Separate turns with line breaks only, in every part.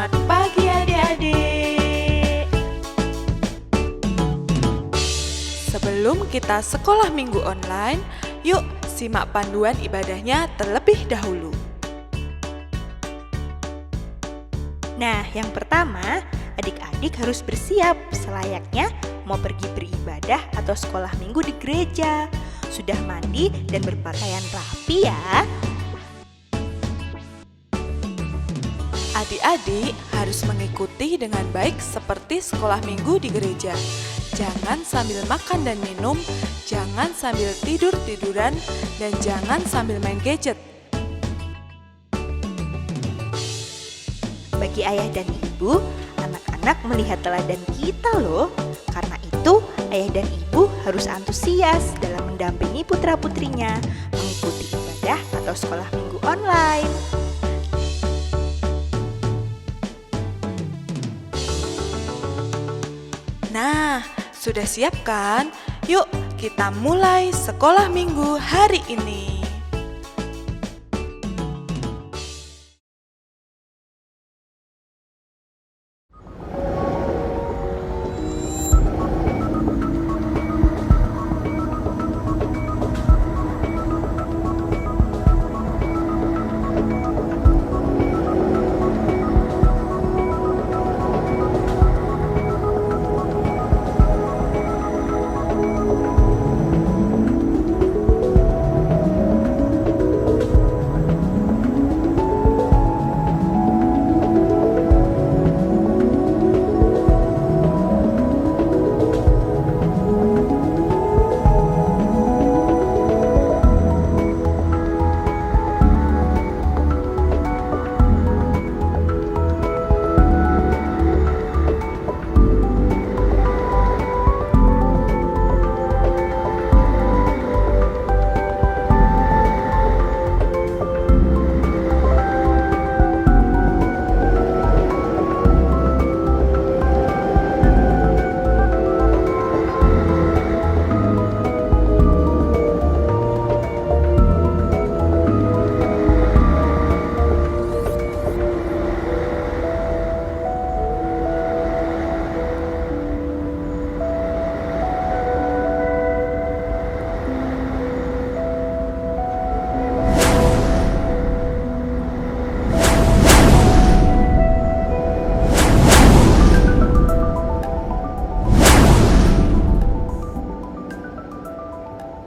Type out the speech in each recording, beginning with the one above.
Selamat pagi adik-adik. Sebelum kita sekolah minggu online, yuk simak panduan ibadahnya terlebih dahulu.
Nah, yang pertama, adik-adik harus bersiap selayaknya mau pergi beribadah atau sekolah minggu di gereja. Sudah mandi dan berpakaian rapi ya.
Adik-adik harus mengikuti dengan baik seperti sekolah minggu di gereja. Jangan sambil makan dan minum, jangan sambil tidur-tiduran, dan jangan sambil main gadget.
Bagi ayah dan ibu, anak-anak melihat teladan kita loh. Karena itu, ayah dan ibu harus antusias dalam mendampingi putra-putrinya mengikuti ibadah atau sekolah minggu online.
Nah, sudah siap kan? Yuk kita mulai sekolah minggu hari ini.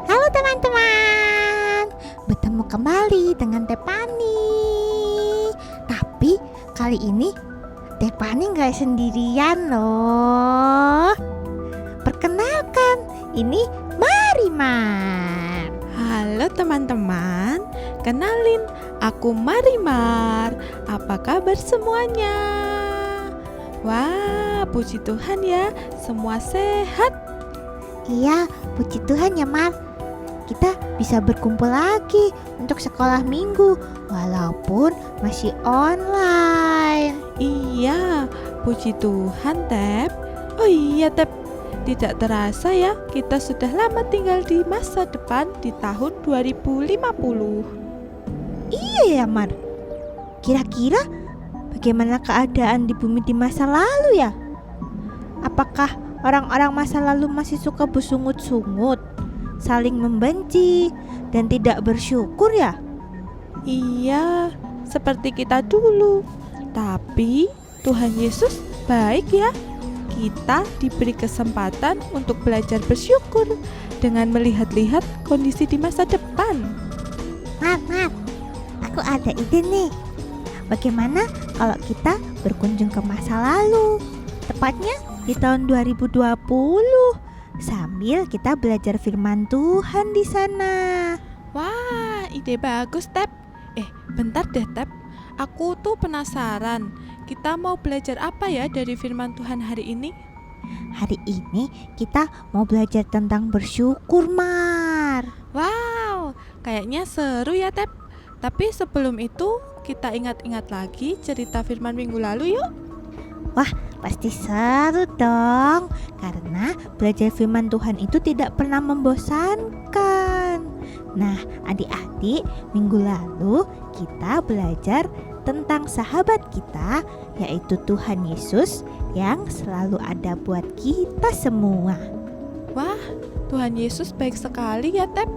Halo teman-teman, bertemu kembali dengan Tepani. Tapi kali ini Tepani gak sendirian loh. Perkenalkan, ini Marimar.
Halo teman-teman, kenalin aku Marimar. Apa kabar semuanya? Wah, puji Tuhan ya, semua sehat.
Iya, puji Tuhan ya Mar. Kita bisa berkumpul lagi untuk sekolah minggu walaupun masih online.
Iya, puji Tuhan Tep. Oh iya Tep, tidak terasa ya kita sudah lama tinggal di masa depan di tahun 2050.
Iya ya Mar. Kira-kira bagaimana keadaan di bumi di masa lalu ya? Apakah orang-orang masa lalu masih suka bersungut-sungut, saling membenci, dan tidak bersyukur ya?
Iya, seperti kita dulu. Tapi Tuhan Yesus baik ya. Kita diberi kesempatan untuk belajar bersyukur dengan melihat-lihat kondisi di masa depan.
Mar, aku ada ide nih. Bagaimana kalau kita berkunjung ke masa lalu? Tepatnya di tahun 2020 sambil kita belajar firman Tuhan di sana.
Wah, ide bagus Tep. Bentar deh Tep. Aku tuh penasaran. Kita mau belajar apa ya dari firman Tuhan hari ini?
Hari ini kita mau belajar tentang bersyukur, Mar.
Wow, kayaknya seru ya Tep. Tapi sebelum itu kita ingat-ingat lagi cerita firman minggu lalu yuk.
Wah, pasti seru dong. Karena belajar firman Tuhan itu tidak pernah membosankan. Nah, adik-adik, minggu lalu kita belajar tentang sahabat kita, yaitu Tuhan Yesus yang selalu ada buat kita semua.
Wah, Tuhan Yesus baik sekali ya, Tep.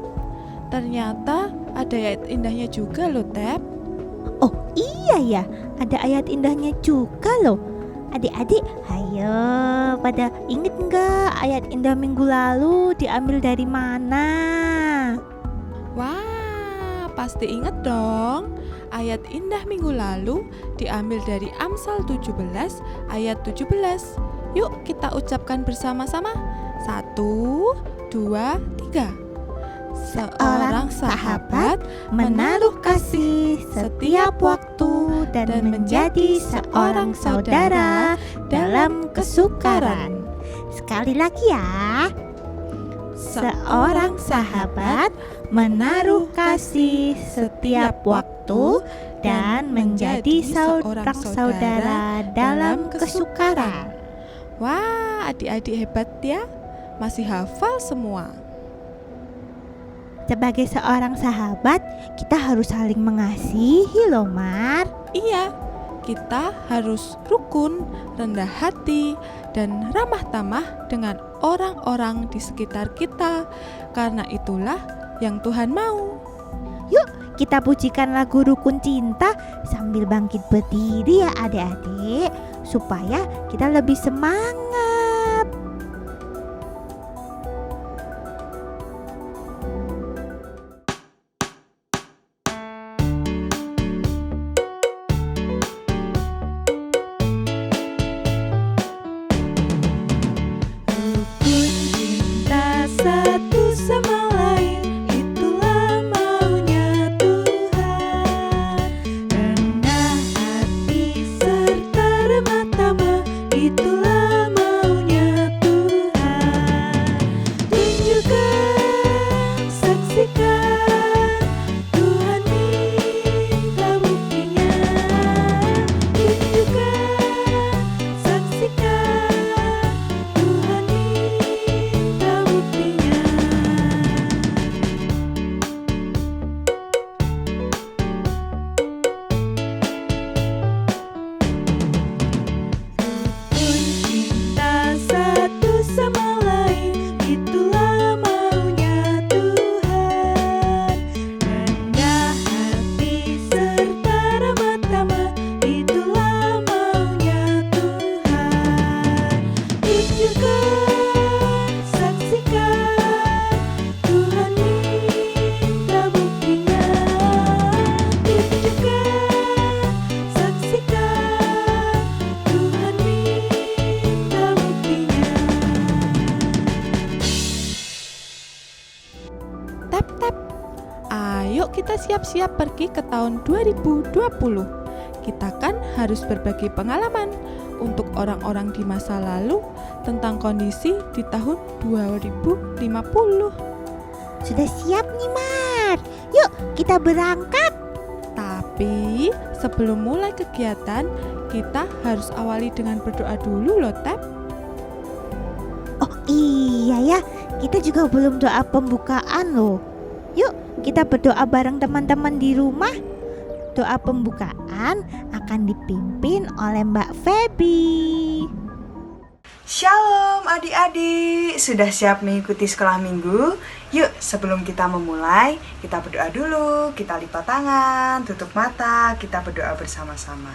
Ternyata ada ayat indahnya juga loh, Tep.
Oh iya ya, ada ayat indahnya juga loh. Adik-adik, ayo pada inget nggak ayat indah minggu lalu diambil dari mana?
Wah, pasti inget dong. Ayat indah minggu lalu diambil dari Amsal 17 ayat 17. Yuk kita ucapkan bersama-sama. 1, 2, 3. Seorang sahabat
menaruh kasih setiap waktu dan menjadi seorang saudara dalam kesukaran. Sekali lagi ya. Seorang sahabat menaruh kasih setiap waktu dan menjadi seorang saudara dalam kesukaran.
Wah, adik-adik hebat ya. Masih hafal semua.
Sebagai seorang sahabat, kita harus saling mengasihi loh, Mar.
Iya, kita harus rukun, rendah hati, dan ramah tamah dengan orang-orang di sekitar kita. Karena itulah yang Tuhan mau.
Yuk, kita pujikan lagu Rukun Cinta sambil bangkit berdiri ya adik-adik, supaya kita lebih semangat.
Rukun cinta satu sama lain, itulah maunya Tuhan. Rendah hati serta remah tamah, itulah maunya Tuhan. Tunjukkan, saksikan, Tuhan minta buktinya. Tunjukkan, saksikan, Tuhan minta buktinya. Rukun cinta satu sama lain, itulah maunya Tuhan. Rendah hati serta ramah tamah, itulah maunya Tuhan. Tunjukkan, saksikan, Tuhan minta buktinya. Tunjukkan, saksikan, Tuhan minta buktinya. Tap tap. Ayo kita siap-siap pergi ke tahun 2020. Kita kan harus berbagi pengalaman untuk orang-orang di masa lalu tentang kondisi di tahun 2050.
Sudah siap nih, Mar? Yuk, kita berangkat.
Tapi sebelum mulai kegiatan, kita harus awali dengan berdoa dulu loh, Tep.
Oh iya ya, kita juga belum doa pembukaan loh. Yuk, kita berdoa bareng teman-teman di rumah. Doa pembukaan akan dipimpin oleh Mbak Feby.
Shalom adik-adik, sudah siap mengikuti sekolah minggu? Yuk sebelum kita memulai, kita berdoa dulu, kita lipat tangan, tutup mata, kita berdoa bersama-sama.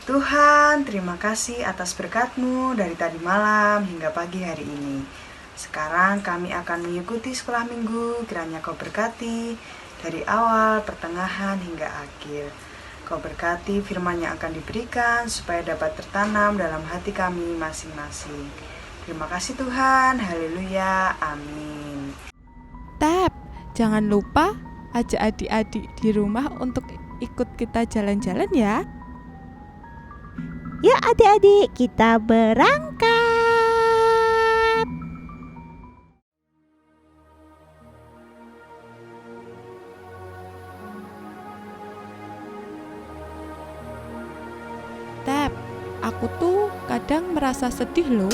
Tuhan, terima kasih atas berkat-Mu dari tadi malam hingga pagi hari ini. Sekarang kami akan mengikuti sekolah minggu, kiranya Kau berkati dari awal, pertengahan hingga akhir. Kau berkati firman yang akan diberikan supaya dapat tertanam dalam hati kami masing-masing. Terima kasih Tuhan, haleluya, amin.
Tep, jangan lupa ajak adik-adik di rumah untuk ikut kita jalan-jalan ya.
Yuk adik-adik, kita berangkat.
Tep, aku tuh kadang merasa sedih loh.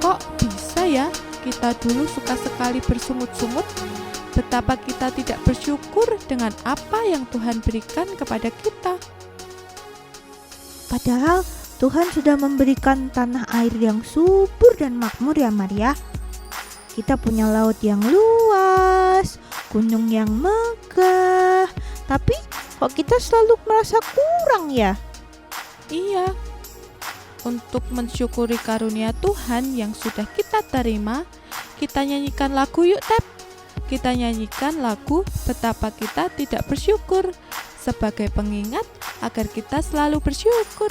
Kok bisa ya kita dulu suka sekali bersungut-sungut, betapa kita tidak bersyukur dengan apa yang Tuhan berikan kepada kita.
Padahal Tuhan sudah memberikan tanah air yang subur dan makmur ya Maria. Kita punya laut yang luas, gunung yang megah. Tapi kok kita selalu merasa kurang ya?
Iya, untuk mensyukuri karunia Tuhan yang sudah kita terima, kita nyanyikan lagu yuk Tep. Kita nyanyikan lagu betapa kita tidak bersyukur sebagai pengingat agar kita selalu bersyukur.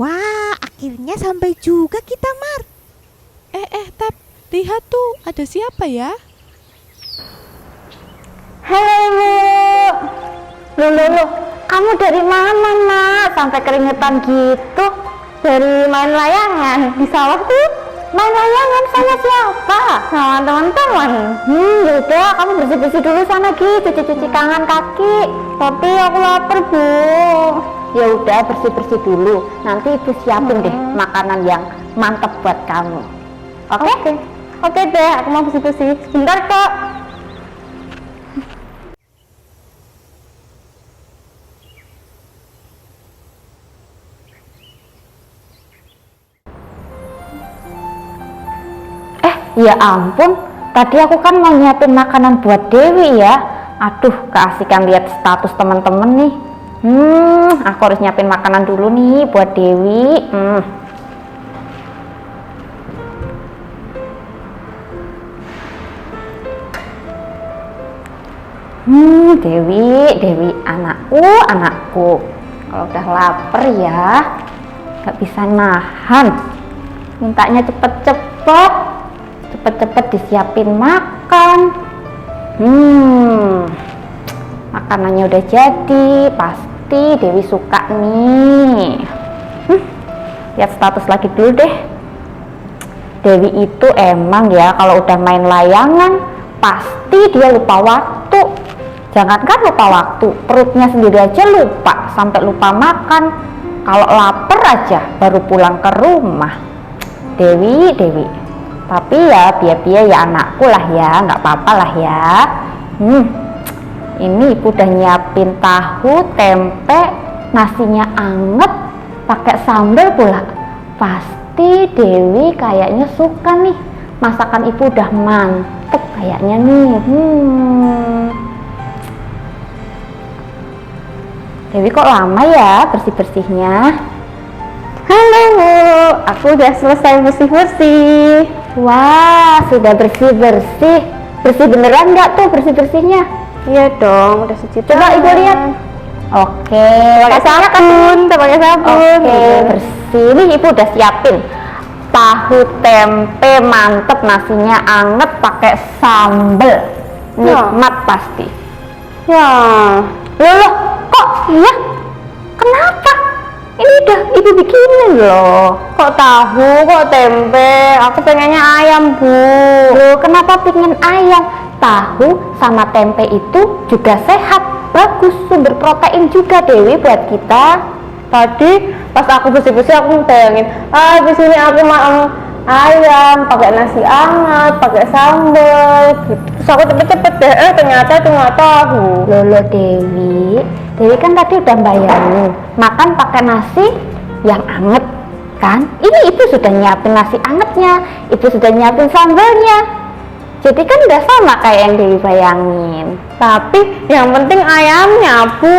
Wah, akhirnya sampai juga kita, Mar.
Tep, lihat tuh, ada siapa ya?
Halo, Bu. Loh, kamu dari mana, Nak? Sampai keringetan gitu. Dari main layangan di sawah tuh. Main layangan sama siapa? Sama teman-teman. Yaudah, kamu bersih-bersih dulu sana, Gi. Cuci-cuci tangan, kaki. Tapi aku lapar, Bu. Ya udah, bersih-bersih dulu. Nanti Ibu siapin deh makanan yang mantap buat kamu. Oke? Oke deh, aku mau bersih-bersih. Sebentar kok. Ya ampun, tadi aku kan mau nyiapin makanan buat Dewi ya. Aduh, keasikan lihat status teman-teman nih. Aku harus nyiapin makanan dulu nih buat Dewi. Dewi, anakku. Kalau udah lapar ya, gak bisa nahan. Mintanya cepet-cepet disiapin makan. Makanannya udah jadi, pasti Dewi suka nih. Lihat status lagi dulu deh. Dewi itu emang ya kalau udah main layangan pasti dia lupa waktu. Jangankan lupa waktu, perutnya sendiri aja lupa, sampai lupa makan. Kalau lapar aja baru pulang ke rumah. Dewi. Tapi ya biar ya anakku lah ya, nggak apa-apa lah ya. Ini Ibu udah nyiapin tahu, tempe, nasinya anget, pakai sambal pula. Pasti Dewi kayaknya suka nih. Masakan Ibu udah mantep kayaknya nih. Dewi kok lama ya bersih-bersihnya? Halo, aku udah selesai bersih-bersih. Wah, sudah bersih-bersih. Bersih beneran nggak tuh bersih-bersihnya?
Iya dong, udah suci.
Coba Ibu lihat. Oke,
pakai sabun.
Oke, bersih. Nih Ibu udah siapin tahu tempe mantep, nasinya anget pakai sambel. Nikmat pasti.
Ya,
Loh, kok iya? Kenapa? Ini udah Ibu bikinin loh.
kok tahu, kok tempe? Aku pengennya ayam, Bu.
Loh, kenapa pengen ayam? Tahu sama tempe itu juga sehat, bagus, sumber protein juga Dewi buat kita.
Tadi pas aku bersih-bersih aku bayangin, di sini aku mau ayam, pakai nasi hangat, pakai sambal gitu. Terus aku cepet-cepet deh, ternyata itu nggak tahu.
Lolo Dewi kan tadi udah bayangin makan pakai nasi yang anget kan? Ini Ibu sudah nyiapin nasi angetnya, Ibu sudah nyiapin sambalnya. Jadi kan udah sama kayak yang Dewi bayangin.
Tapi yang penting ayamnya, Bu.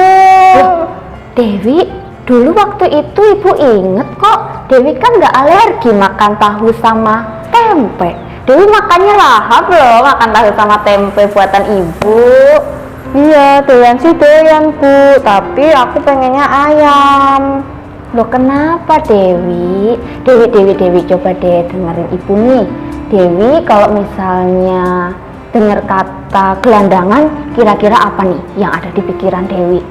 Dewi, dulu waktu itu Ibu inget kok, Dewi kan nggak alergi makan tahu sama tempe. Dewi makannya lahap loh, makan tahu sama tempe buatan Ibu.
Iya, doyan sih doyan, Bu. Tapi aku pengennya ayam.
Loh kenapa Dewi? Dewi coba deh dengerin Ibu nih. Dewi kalau misalnya dengar kata gelandangan, kira-kira apa nih yang ada di pikiran Dewi?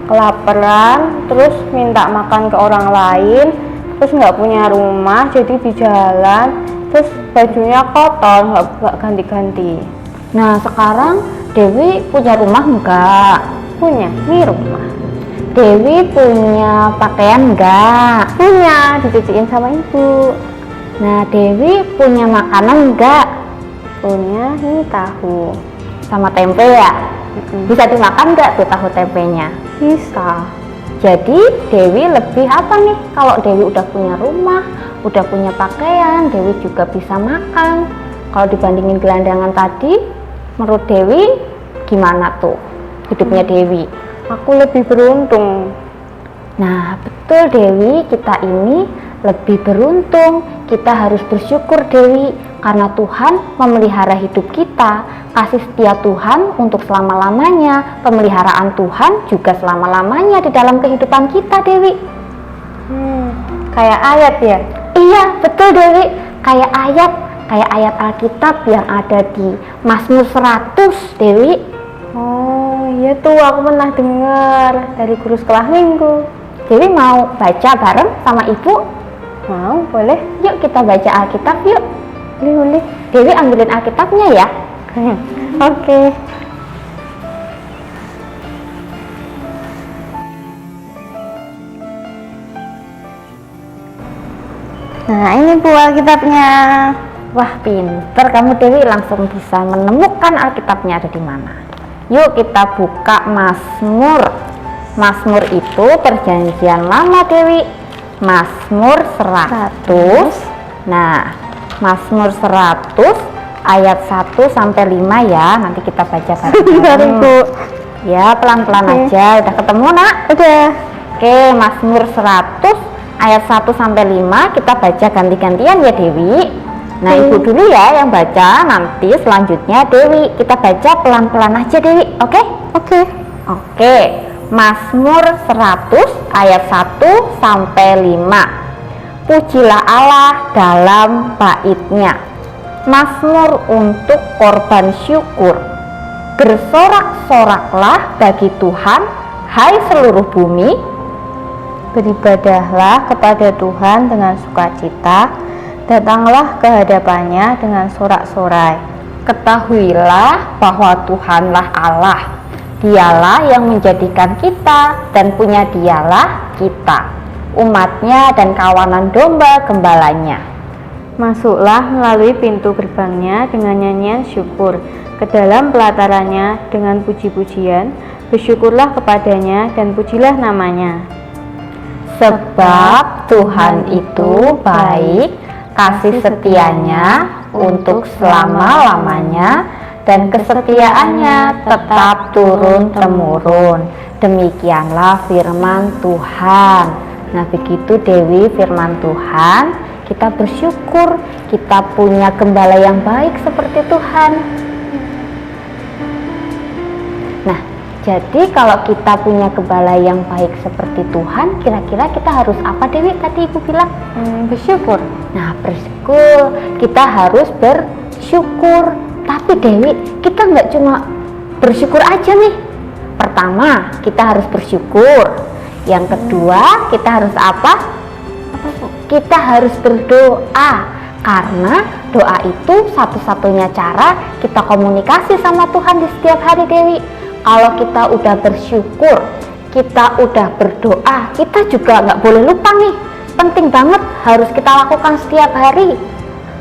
Kelaparan, terus minta makan ke orang lain, terus nggak punya rumah, jadi di jalan, terus bajunya kotor, nggak ganti-ganti.
Nah sekarang Dewi punya rumah enggak?
Punya, ini rumah.
Dewi punya pakaian enggak?
Punya, dicuciin sama ibu.
Nah Dewi punya makanan enggak?
Punya, ini tahu.
Sama tempe ya? Bisa dimakan enggak tuh tahu tempenya?
Bisa.
Jadi Dewi lebih apa nih? Kalau Dewi udah punya rumah, udah punya pakaian, Dewi juga bisa makan. Kalau dibandingin gelandangan tadi, menurut Dewi gimana tuh hidupnya Dewi?
Aku lebih beruntung.
Nah betul Dewi, kita ini lebih beruntung. Kita harus bersyukur Dewi, karena Tuhan memelihara hidup kita. Kasih setia Tuhan untuk selama-lamanya, pemeliharaan Tuhan juga selama-lamanya di dalam kehidupan kita Dewi.
Kayak ayat ya?
Iya betul Dewi, kayak ayat Alkitab yang ada di Mazmur 100 Dewi.
Oh iya tuh, aku pernah dengar dari guru sekolah minggu.
Dewi mau baca bareng sama Ibu?
Mau, boleh?
Yuk kita baca Alkitab yuk.
Boleh.
Dewi ambilin Alkitabnya ya.
Oke. Nah ini Bu Alkitabnya.
Wah pinter kamu Dewi, langsung bisa menemukan Alkitabnya ada di mana. Yuk kita buka Mazmur. Mazmur itu perjanjian lama Dewi. Mazmur 100. Nah, Mazmur 100 ayat 1 sampai 5 ya. Nanti kita baca bareng-bareng.
Bu.
Ya, pelan-pelan aja. Udah ketemu, Nak?
Udah.
Oke, Mazmur 100 ayat 1 sampai 5 kita baca ganti-gantian ya Dewi. Nah, Ibu dulu ya yang baca, nanti selanjutnya Dewi. Kita baca pelan-pelan aja Dewi, oke?
Oke.
Oke, Mazmur 100 ayat 1 sampai 5. Pujilah Allah dalam baitnya. Mazmur untuk korban syukur. Bersorak-soraklah bagi Tuhan, hai seluruh bumi.
Beribadahlah kepada Tuhan dengan sukacita. Datanglah ke hadapannya dengan sorak-sorai.
Ketahuilah bahwa Tuhanlah Allah. Dialah yang menjadikan kita dan punya dialah kita, umatnya dan kawanan domba gembalanya.
Masuklah melalui pintu gerbangnya dengan nyanyian syukur, ke dalam pelatarannya dengan puji-pujian. Bersyukurlah kepadanya dan pujilah namanya.
Sebab Tuhan itu baik, kasih setianya untuk selama-lamanya, dan kesetiaannya tetap turun-temurun. Demikianlah firman Tuhan. Nah begitu Dewi firman Tuhan. Kita bersyukur kita punya gembala yang baik seperti Tuhan. Jadi kalau kita punya gembala yang baik seperti Tuhan, kira-kira kita harus apa Dewi? Tadi Ibu bilang
Bersyukur.
nah bersyukur, kita harus bersyukur. Tapi Dewi, kita nggak cuma bersyukur aja nih. Pertama, kita harus bersyukur. Yang kedua, kita harus apa? Kita harus berdoa. Karena doa itu satu-satunya cara kita komunikasi sama Tuhan di setiap hari Dewi. Kalau kita udah bersyukur, kita udah berdoa, kita juga nggak boleh lupa nih. Penting banget harus kita lakukan setiap hari.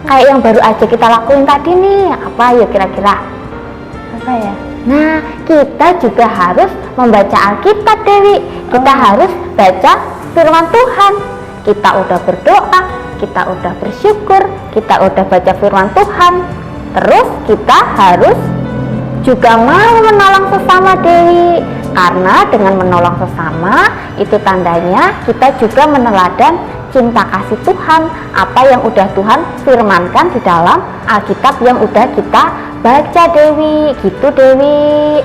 Kayak yang baru aja kita lakuin tadi nih, apa ya kira-kira?
Apa ya?
Nah, kita juga harus membaca Alkitab Dewi. Kita harus baca firman Tuhan. Kita udah berdoa, kita udah bersyukur, kita udah baca firman Tuhan. Terus kita harus juga mau menolong sesama Dewi. Karena dengan menolong sesama itu tandanya kita juga meneladan cinta kasih Tuhan, apa yang udah Tuhan firmankan di dalam Alkitab yang udah kita baca Dewi. Gitu Dewi.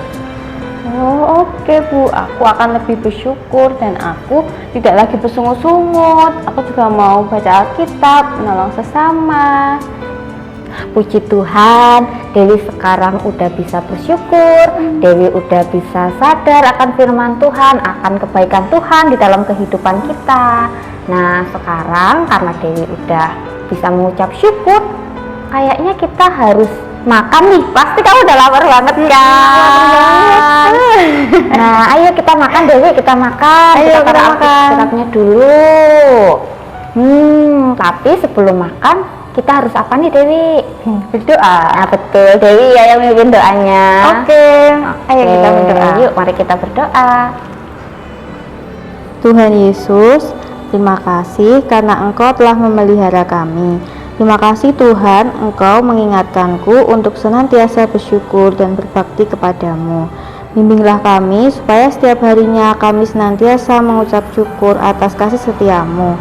Oh oke Bu, aku akan lebih bersyukur dan aku tidak lagi bersungut-sungut. Aku juga mau baca Alkitab, menolong sesama.
Puji Tuhan, Dewi sekarang udah bisa bersyukur, Dewi udah bisa sadar akan firman Tuhan, akan kebaikan Tuhan di dalam kehidupan kita. Nah sekarang karena Dewi udah bisa mengucap syukur, kayaknya kita harus makan nih. Pasti kamu udah lapar banget kan? Nah ayo kita makan Dewi, kita makan.
Ayo,
kita
kita makan.
Alkitabnya dulu. Tapi sebelum makan kita harus apa nih Dewi?
Berdoa.
Nah betul, Dewi ya yang mimpin doanya.
Oke. Ayo kita berdoa.
Yuk mari kita berdoa.
Tuhan Yesus, terima kasih karena Engkau telah memelihara kami. Terima kasih Tuhan, Engkau mengingatkanku untuk senantiasa bersyukur dan berbakti kepadamu. Bimbinglah kami supaya setiap harinya kami senantiasa mengucap syukur atas kasih setiamu.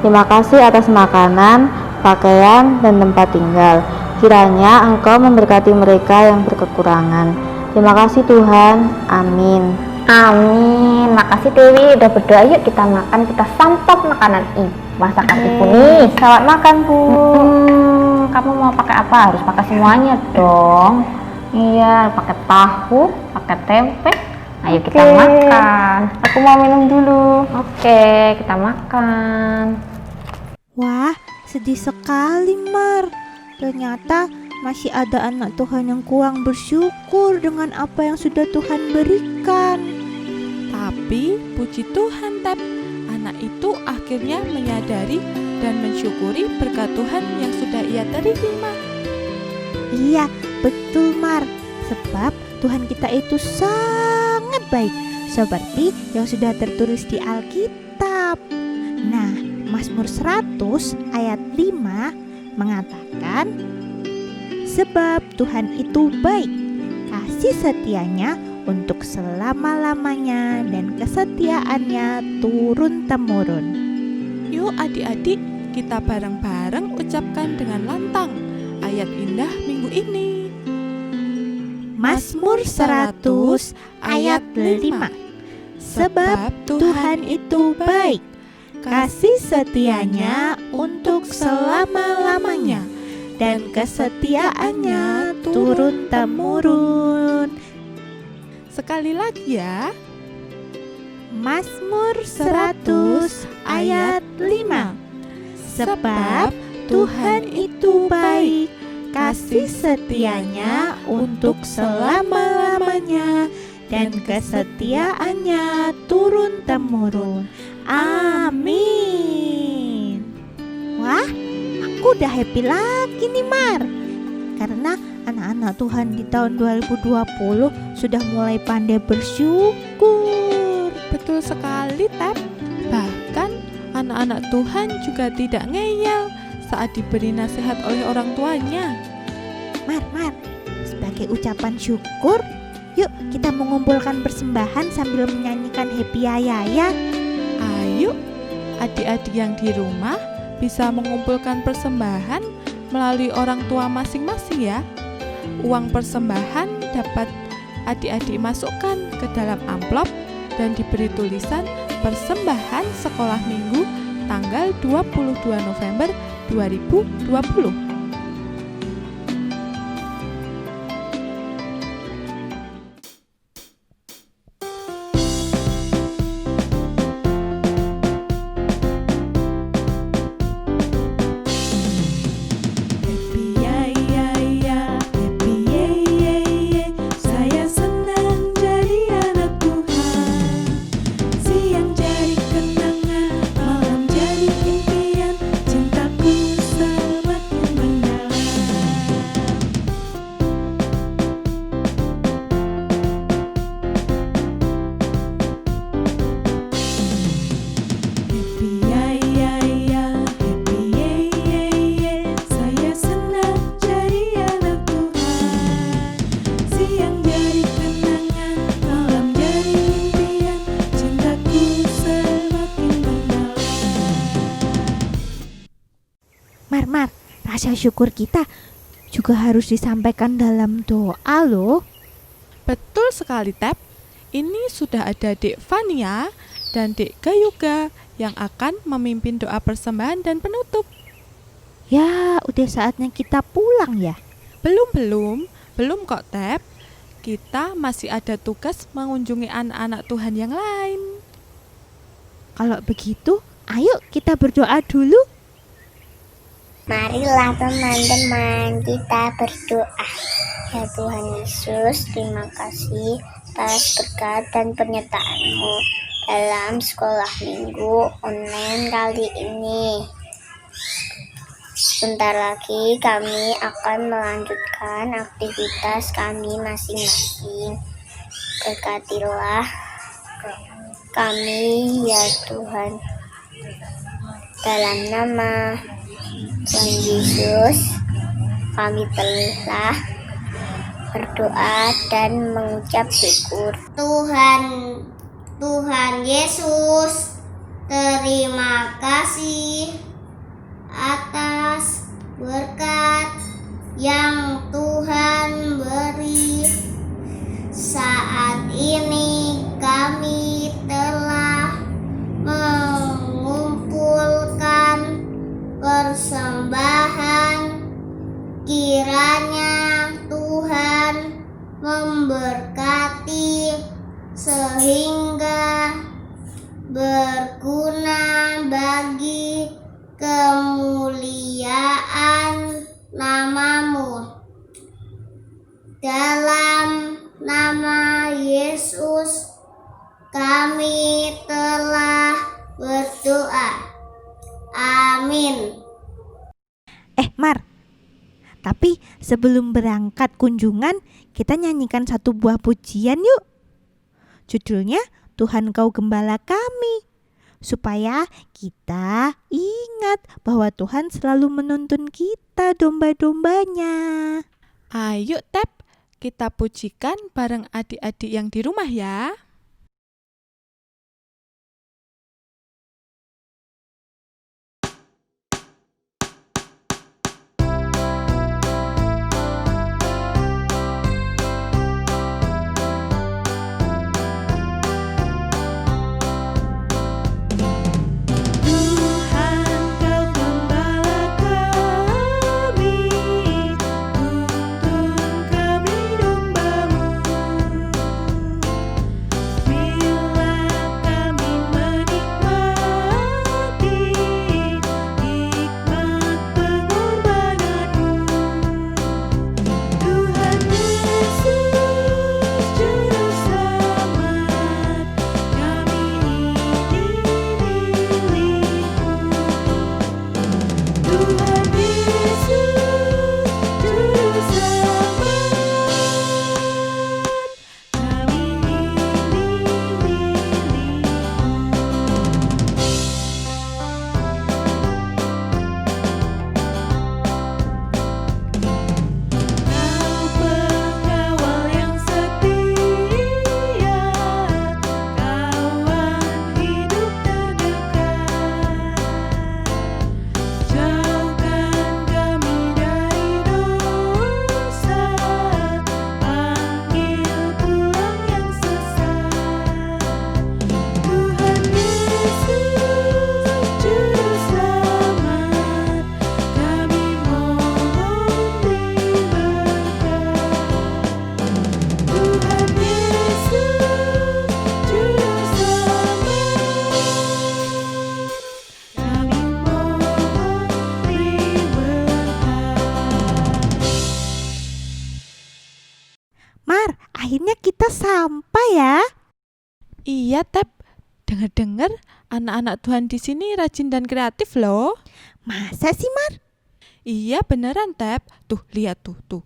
Terima kasih atas makanan, pakaian, dan tempat tinggal. Kiranya Engkau memberkati mereka yang berkekurangan. Terima kasih Tuhan. Amin.
Amin. Makasih Dewi udah berdoa. Yuk kita makan, kita santap makanan masakan Ibu nih.
Selamat makan Bu.
Kamu mau pakai apa? Harus pakai semuanya dong. Iya, pakai tahu, pakai tempe. Ayo kita
Oke.
makan.
Aku mau minum dulu.
Oke, kita makan.
Wah, sedih sekali Mar. Ternyata masih ada anak Tuhan yang kurang bersyukur dengan apa yang sudah Tuhan berikan.
Tapi puji Tuhan Tep, anak itu akhirnya menyadari dan mensyukuri berkat Tuhan yang sudah ia terima.
Iya, betul Mar. Sebab Tuhan kita itu sangat baik, seperti yang sudah tertulis di Alkitab. Nah, Mazmur 100 ayat 5 mengatakan, sebab Tuhan itu baik, kasih setianya untuk selama-lamanya dan kesetiaannya turun-temurun.
Yuk adik-adik, kita bareng-bareng ucapkan dengan lantang ayat indah minggu ini.
Mazmur 100 ayat 5. Sebab Tuhan itu baik, kasih setianya untuk selama-lamanya dan kesetiaannya turun-temurun.
Sekali lagi ya.
Mazmur 100 ayat 5. Sebab Tuhan itu baik, kasih setianya untuk selama-lamanya dan kesetiaannya turun-temurun. Amin. Wah, aku udah happy lagi nih Mar. Karena anak-anak Tuhan di tahun 2020 sudah mulai pandai bersyukur.
Betul sekali Tep. Bahkan anak-anak Tuhan juga tidak ngeyel saat diberi nasihat oleh orang tuanya.
Mar, sebagai ucapan syukur, yuk kita mengumpulkan persembahan sambil menyanyikan Happy Yaya.
Ayo, adik-adik yang di rumah bisa mengumpulkan persembahan melalui orang tua masing-masing ya. Uang persembahan dapat adik-adik masukkan ke dalam amplop dan diberi tulisan persembahan sekolah minggu tanggal 22 November 2020.
Mar, rasa syukur kita juga harus disampaikan dalam doa loh.
Betul sekali, Tep. Ini sudah ada Dek Fania dan Dek Gayuga yang akan memimpin doa persembahan dan penutup.
Ya, udah saatnya kita pulang ya.
Belum kok, Tep. Kita masih ada tugas mengunjungi anak-anak Tuhan yang lain.
Kalau begitu, ayo kita berdoa dulu.
Marilah teman-teman kita berdoa. Ya Tuhan Yesus, terima kasih atas berkat dan penyertaan-Mu dalam sekolah minggu online kali ini. Sebentar lagi kami akan melanjutkan aktivitas kami masing-masing. Berkatilah kami ya Tuhan. Dalam nama Tuhan Yesus, kami telah berdoa dan mengucap syukur. Tuhan Yesus, terima kasih atas berkat yang Tuhan beri. Saat ini kami telah mengumpulkan persembahan. Kiranya Tuhan memberkati sehingga berguna bagi kemuliaan nama-Mu. Dalam nama Yesus kami telah berdoa. Amin.
Mar, tapi sebelum berangkat kunjungan, kita nyanyikan satu buah pujian yuk. Judulnya Tuhan Kau Gembala Kami. Supaya kita ingat bahwa Tuhan selalu menuntun kita domba-dombanya.
Ayo, Tep, kita pujikan bareng adik-adik yang di rumah ya.
sampah ya?
Iya, Tep. Dengar-dengar anak-anak Tuhan di sini rajin dan kreatif loh.
Masa sih, Mar?
Iya, beneran, Tep. Tuh, lihat tuh.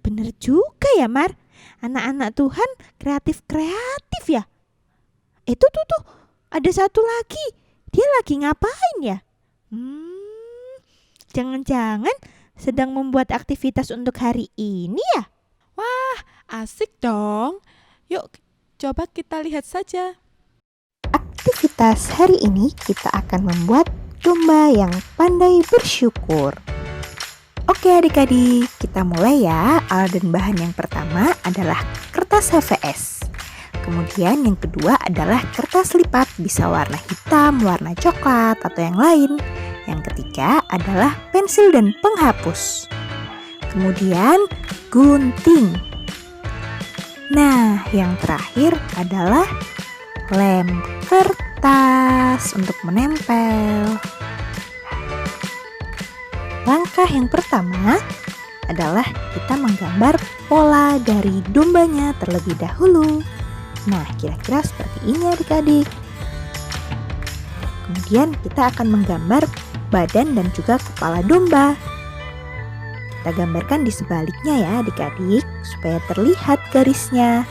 Bener juga ya, Mar. Anak-anak Tuhan kreatif ya. Tuh, ada satu lagi. Dia lagi ngapain ya? Jangan-jangan sedang membuat aktivitas untuk hari ini ya?
Asik dong. Yuk, coba kita lihat saja.
Aktivitas hari ini kita akan membuat domba yang pandai bersyukur. Oke adik-adik, kita mulai ya. Alat dan bahan yang pertama adalah kertas HVS. Kemudian yang kedua adalah kertas lipat, bisa warna hitam, warna coklat, atau yang lain. Yang ketiga adalah pensil dan penghapus. Kemudian gunting. Nah, yang terakhir adalah lem kertas untuk menempel. Langkah yang pertama,
adalah kita menggambar pola dari dombanya terlebih dahulu. Nah, kira-kira seperti ini adik-adik. Kemudian kita akan menggambar badan dan juga kepala domba. Kita gambarkan di sebaliknya ya adik-adik, supaya terlihat garisnya.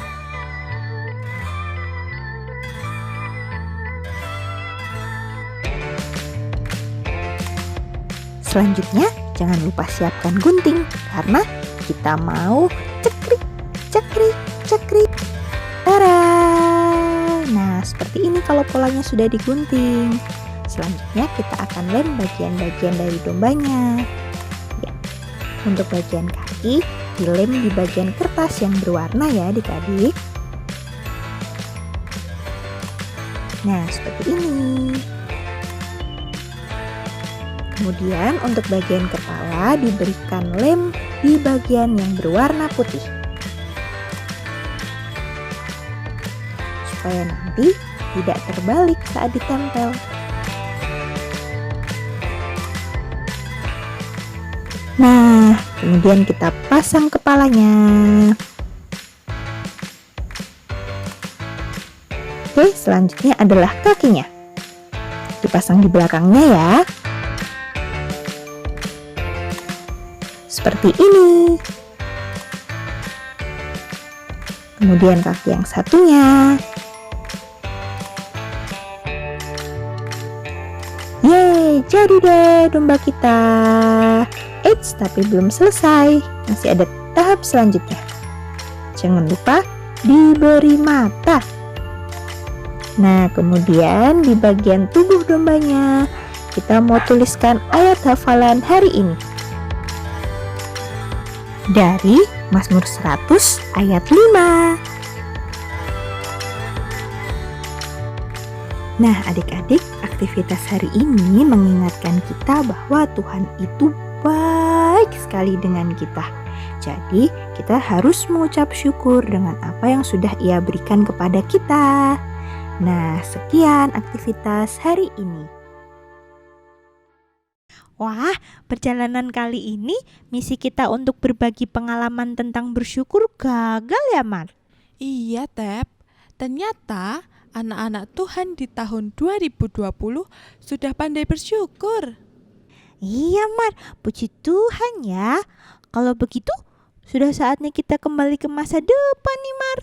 Selanjutnya, jangan lupa siapkan gunting karena kita mau cekrik, cekrik, cekrik. Tara! Nah, seperti ini kalau polanya sudah digunting. Selanjutnya kita akan lem bagian-bagian dari dombanya. Ya. Untuk bagian kaki, dilem di bagian kertas yang berwarna ya adik-adik. Nah, seperti ini. Kemudian untuk bagian kepala diberikan lem di bagian yang berwarna putih. Supaya nanti tidak terbalik saat ditempel. Nah, kemudian kita pasang kepalanya. Oke, selanjutnya adalah kakinya. Dipasang di belakangnya ya. Seperti ini. Kemudian kaki yang satunya. Yeay, jadi deh domba kita. Eits, tapi belum selesai. Masih ada tahap selanjutnya. Jangan lupa diberi mata. Nah, kemudian di bagian tubuh dombanya kita mau tuliskan ayat hafalan hari ini. Dari Mazmur 100 ayat 5. Nah, adik-adik, aktivitas hari ini mengingatkan kita bahwa Tuhan itu baik sekali dengan kita. Jadi, kita harus mengucap syukur dengan apa yang sudah Ia berikan kepada kita. Nah, sekian aktivitas hari ini.
Wah, perjalanan kali ini misi kita untuk berbagi pengalaman tentang bersyukur gagal ya, Mar? Iya, Tep. Ternyata anak-anak Tuhan di tahun 2020 sudah pandai bersyukur.
Iya, Mar, puji Tuhan ya. Kalau begitu, sudah saatnya kita kembali ke masa depan nih, Mar.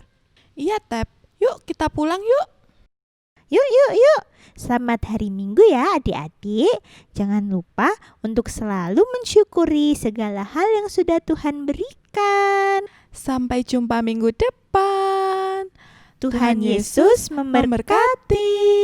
Iya, Tep. Yuk kita pulang yuk.
Yuk. Selamat hari Minggu ya adik-adik. Jangan lupa untuk selalu mensyukuri segala hal yang sudah Tuhan berikan.
Sampai jumpa minggu depan.
Tuhan Yesus memberkati.